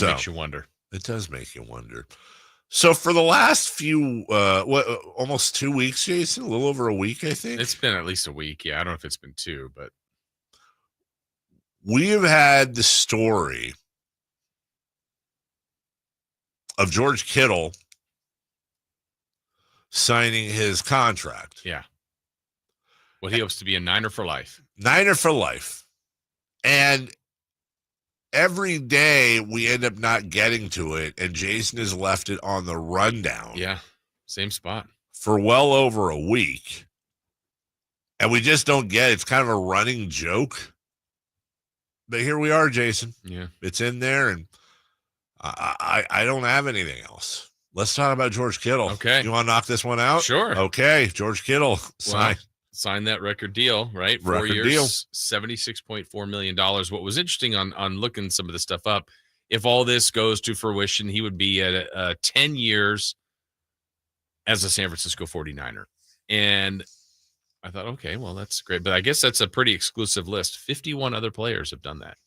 That makes you wonder. It does make you wonder. So for the last few, almost 2 weeks, Jason, a little over a week, I think. It's been at least a week. Yeah, I don't know if it's been 2, but we have had the story of George Kittle signing his contract. Yeah. Well, he hopes to be a Niner for life. Niner for life. And every day we end up not getting to it, and Jason has left it on the rundown. Yeah, same spot. For well over a week. And we just don't get it. It's kind of a running joke. But here we are, Jason. Yeah. It's in there, and I don't have anything else. Let's talk about George Kittle. Okay. You want to knock this one out? Sure. Okay, George Kittle. Sign that record deal, right? 4 years, deal. $76.4 million. What was interesting on looking some of this stuff up, if all this goes to fruition, he would be at 10 years as a San Francisco 49er. And I thought, okay, well, that's great. But I guess that's a pretty exclusive list. 51 other players have done that.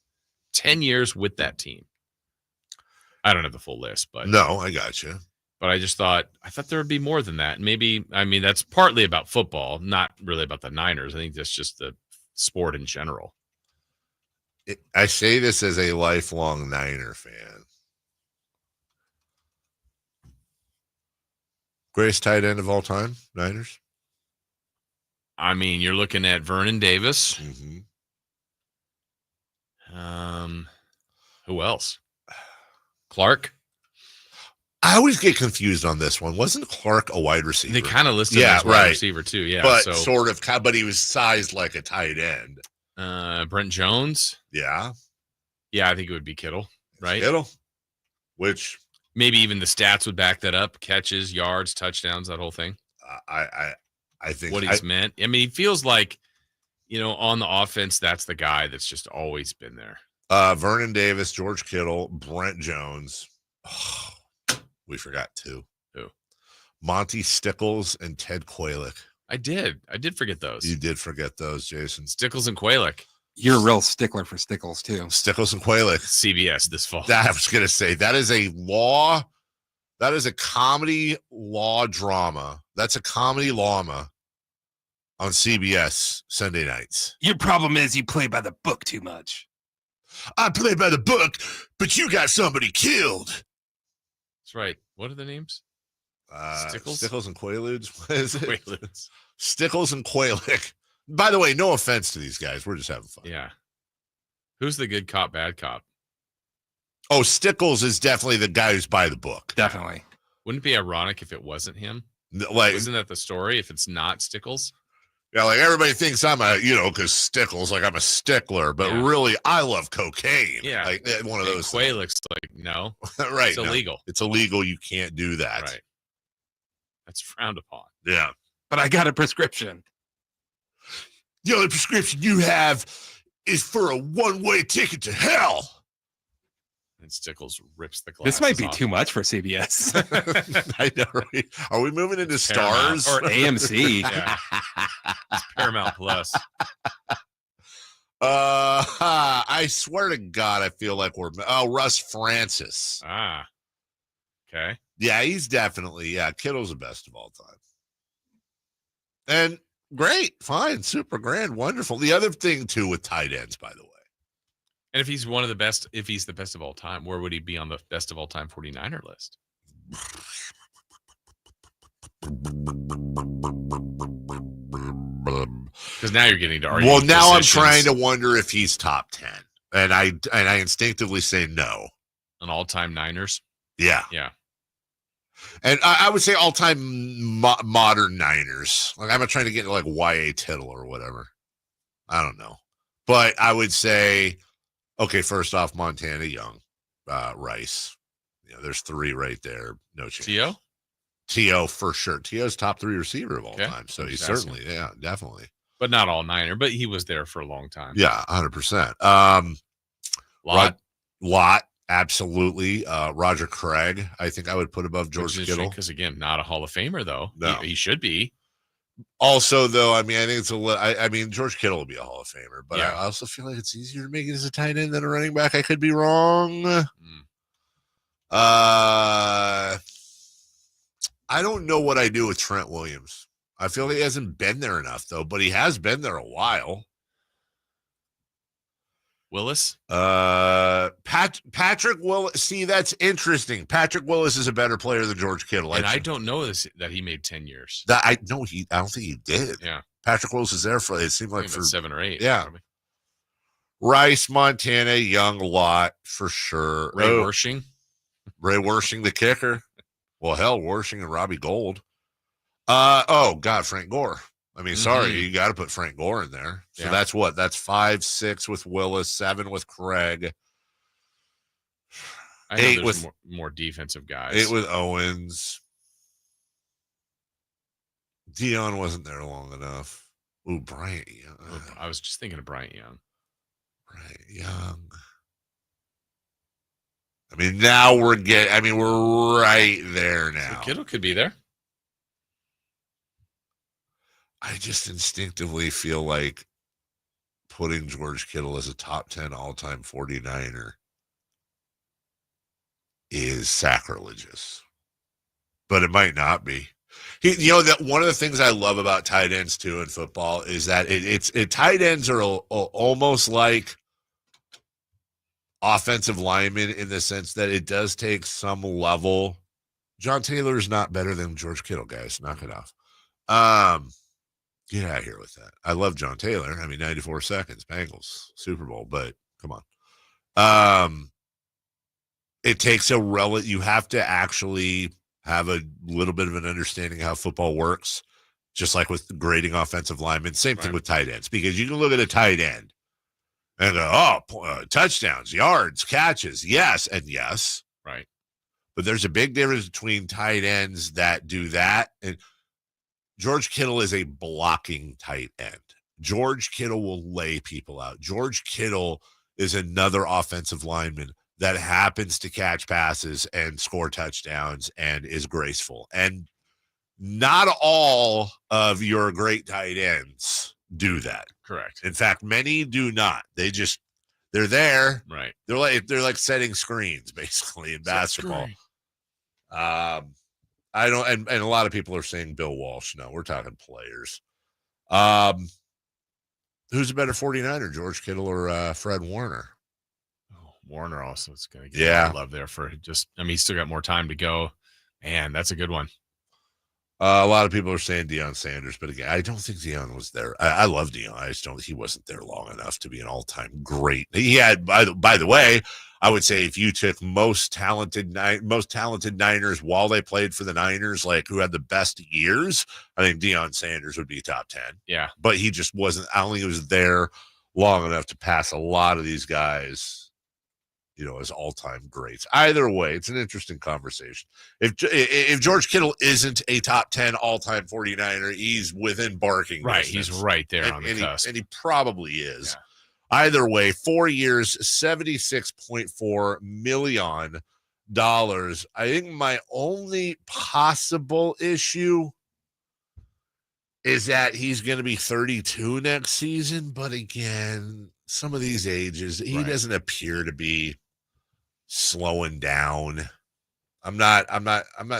10 years with that team. I don't have the full list, but no, I got you. But I thought there would be more than that. Maybe, I mean, that's partly about football, not really about the Niners. I think that's just the sport in general. I say this as a lifelong Niner fan. Greatest tight end of all time, Niners? I mean, you're looking at Vernon Davis. Mm-hmm. Who else? Clark? I always get confused on this one. Wasn't Clark a wide receiver? They kind of listed him as wide receiver too. Yeah, but but he was sized like a tight end. Brent Jones. Yeah, I think it would be Kittle, right? Kittle, which maybe even the stats would back that up: catches, yards, touchdowns, that whole thing. I think what he's meant. I mean, he feels like, on the offense, that's the guy that's just always been there. Vernon Davis, George Kittle, Brent Jones. Oh, we forgot two. Who? Monty Stickles and Ted Quaylick. I did forget those. You did forget those, Jason. Stickles and Quaylick. You're a real stickler for Stickles, too. Stickles and Quaylick. CBS this fall. I was going to say, that is a comedy law drama. That's a comedy llama on CBS Sunday nights. Your problem is you play by the book too much. I play by the book, but you got somebody killed. That's right. What are the names? Stickles and Quaaludes. What is it? Quaaludes. Stickles and Quaylick. By the way, no offense to these guys. We're just having fun. Yeah. Who's the good cop, bad cop? Oh, Stickles is definitely the guy who's by the book. Definitely. Wouldn't it be ironic if it wasn't him? Like, isn't that the story? If it's not Stickles? Yeah, like everybody thinks I'm because Stickles, like I'm a stickler, but really I love cocaine. Yeah. Like one of those. Quaylick's like, no. Right. It's illegal. It's illegal. You can't do that. Right. That's frowned upon. Yeah. But I got a prescription. The only prescription you have is for a one-way ticket to hell. And Stickles rips the glasses This might be off. too much for CBS. I know. Right? Are we moving into Stars or AMC? Yeah. It's Paramount Plus. I swear to God, I feel like Russ Francis. Ah. Okay. Yeah, he's definitely, Kittle's the best of all time. And great, fine, super grand, wonderful. The other thing, too, with tight ends, by the way. And if he's one of the best, if he's the best of all time, where would he be on the best of all time 49er list? Because now you're getting to argue. Well, now positions. I'm trying to wonder if he's top 10. And I instinctively say no. On all-time Niners? Yeah. Yeah. And I would say all-time modern Niners. Like I'm not trying to get like Y.A. Tittle or whatever. I don't know. But I would say, okay, first off, Montana Young, Rice. There's three right there. No chance. T.O.? T.O. for sure. T.O.'s top 3 receiver of all time. So he's certainly, definitely. But not all Niner, but he was there for a long time. Yeah, 100%. Lott, absolutely. Roger Craig, I think I would put above George Kittle. Because, again, not a Hall of Famer, though. No. He should be. Also, though, I mean, I think it's I mean, George Kittle will be a Hall of Famer, but I also feel like it's easier to make it as a tight end than a running back. I could be wrong. I don't know what I do with Trent Williams. I feel he hasn't been there enough, though, but he has been there a while. Willis? Patrick Willis. See, that's interesting. Patrick Willis is a better player than George Kittle. And I don't know that he made 10 years. I don't think he did. Yeah. Patrick Willis is there for, it seemed like for 7 or 8. Yeah. Probably. Rice, Montana, Young, Lott for sure. Ray Wersching, the kicker. Well, hell, Wersching and Robbie Gould. Frank Gore. I mean, sorry, you got to put Frank Gore in there. So that's what? That's 5, 6 with Willis, 7 with Craig. I know 8 with more defensive guys. 8 with Owens. Dion wasn't there long enough. Ooh, Bryant Young. I was just thinking of Bryant Young. Bryant Young. I mean, now we're right there now. So Kittle could be there. I just instinctively feel like putting George Kittle as a top 10 all-time 49er is sacrilegious. But it might not be. That one of the things I love about tight ends too in football is that tight ends are almost like offensive linemen in the sense that it does take some level. John Taylor is not better than George Kittle, guys. Knock it off. Get out of here with that. I love John Taylor. I mean, 94 seconds, Bengals, Super Bowl, but come on. It takes you have to actually have a little bit of an understanding of how football works, just like with grading offensive linemen. Same thing with tight ends, because you can look at a tight end and go, touchdowns, yards, catches, yes, and yes. Right. But there's a big difference between tight ends that do that and George Kittle is a blocking tight end. George Kittle will lay people out. George Kittle is another offensive lineman that happens to catch passes and score touchdowns and is graceful. And not all of your great tight ends do that. Correct. In fact, many do not. They're there. Right. They're like setting screens basically in basketball. I don't, and a lot of people are saying Bill Walsh. No, we're talking players. Who's a better 49er, George Kittle or Fred Warner? Oh, Warner also is going to get love there for he's still got more time to go. Man, that's a good one. A lot of people are saying Deion Sanders, but again, I don't think Deion was there. I love Deion. He wasn't there long enough to be an all-time great. He had, by the way, I would say if you took most talented Niners while they played for the Niners, like who had the best years, I think Deion Sanders would be top 10. Yeah. But he just wasn't, I don't think he was there long enough to pass a lot of these guys, as all-time greats. Either way, it's an interesting conversation. If George Kittle isn't a top 10 all-time 49er, he's within barking right. distance. He's right there on the cusp. And he probably is. Yeah. Either way, 4 years, $76.4 million. I think my only possible issue is that he's going to be 32 next season. But again, some of these ages, he doesn't appear to be slowing down. I'm not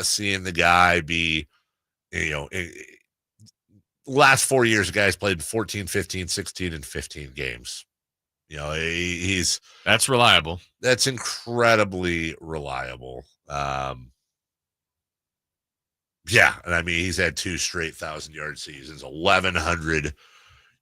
seeing the guy be, last 4 years, the guy's played 14, 15, 16, and 15 games. That's reliable. That's incredibly reliable. And I mean, he's had 2 straight 1,000-yard seasons, 1,100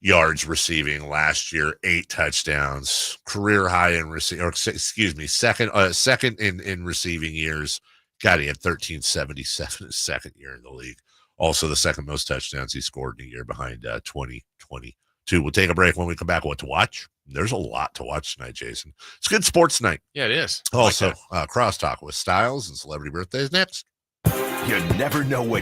yards receiving last year, 8 touchdowns, career high in second in receiving years. God, he had 1,377 his second year in the league. Also, the second most touchdowns he scored in a year behind 2022. We'll take a break. When we come back, what to watch? There's a lot to watch tonight, Jason. It's a good sports night. Yeah, it is. Also, crosstalk with Styles and celebrity birthdays next. You never know what